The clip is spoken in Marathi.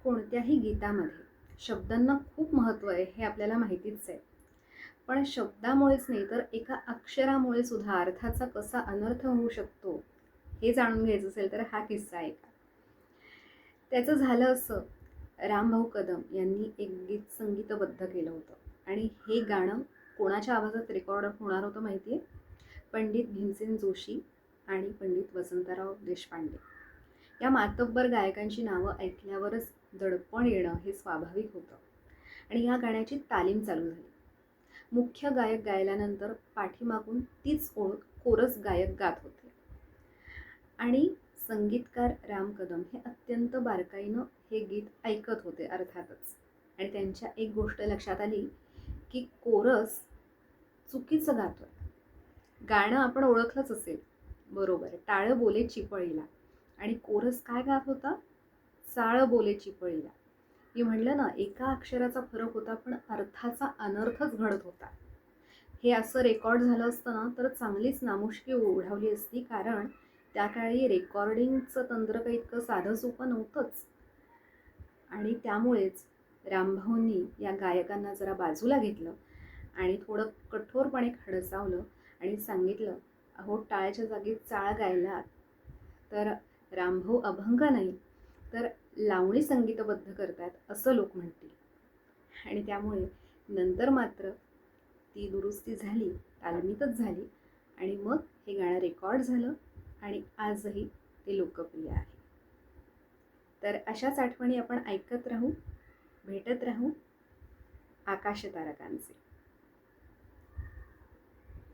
कोणत्याही गीतामध्ये शब्दांना खूप महत्त्व आहे हे आपल्याला माहितीच आहे. पण शब्दामुळेच नाही तर एका अक्षरामुळे सुद्धा अर्थाचा कसा अनर्थ होऊ शकतो हे जाणून घ्यायचं असेल तर हा किस्सा ऐका. त्याचं झालं असं, रामभाऊ कदम यांनी एक गीत संगीतबद्ध केलं होतं आणि हे गाणं कोणाच्या आवाजात रेकॉर्ड होणार होतं माहिती आहे? पंडित भीमसेन जोशी आणि पंडित वसंतराव देशपांडे या मातब्बर गायकांची नावं ऐकल्यावरच दडपण येणं हे स्वाभाविक होतं आणि या गाण्याची तालीम चालू झाली. मुख्य गायक गायल्यानंतर पाठीमागून तीच ओळ कोरस गायक गात होते आणि संगीतकार राम कदम हे अत्यंत बारकाईनं हे गीत ऐकत होते अर्थातच. आणि त्यांच्या एक गोष्ट लक्षात आली की कोरस चुकीचं गातोय. गाणं आपण ओळखलंच असेल बरोबर, टाळ बोले चिपळीला, आणि कोरस काय गात होता? चाळ बोले चिपळीला. मी म्हणलं ना, एका अक्षराचा फरक होता पण अर्थाचा अनर्थच घडत होता. हे असं रेकॉर्ड झालं असतं ना तर चांगलीच नामुष्की ओढावली असती, कारण त्या काळी रेकॉर्डिंगचं तंत्र काही इतकं साधं सोपं नव्हतंच. आणि त्यामुळेच रामभाऊंनी या गायकांना जरा बाजूला घेतलं आणि थोडं कठोरपणे खडसावलं आणि सांगितलं, अहो टाळ्याच्या जागी चाळ गायलात तर रामभाऊ अभंग नाही तर लावणी संगीतबद्ध करतात असं लोक म्हणतील. आणि त्यामुळे नंतर मात्र ती दुरुस्ती झाली, तालमीतच झाली आणि मग हे गाणं रेकॉर्ड झालं आणि आजही ते लोकप्रिय आहे. तर अशाच आठवणी आपण ऐकत राहू, भेटत राहू. आकाश तारकांचे.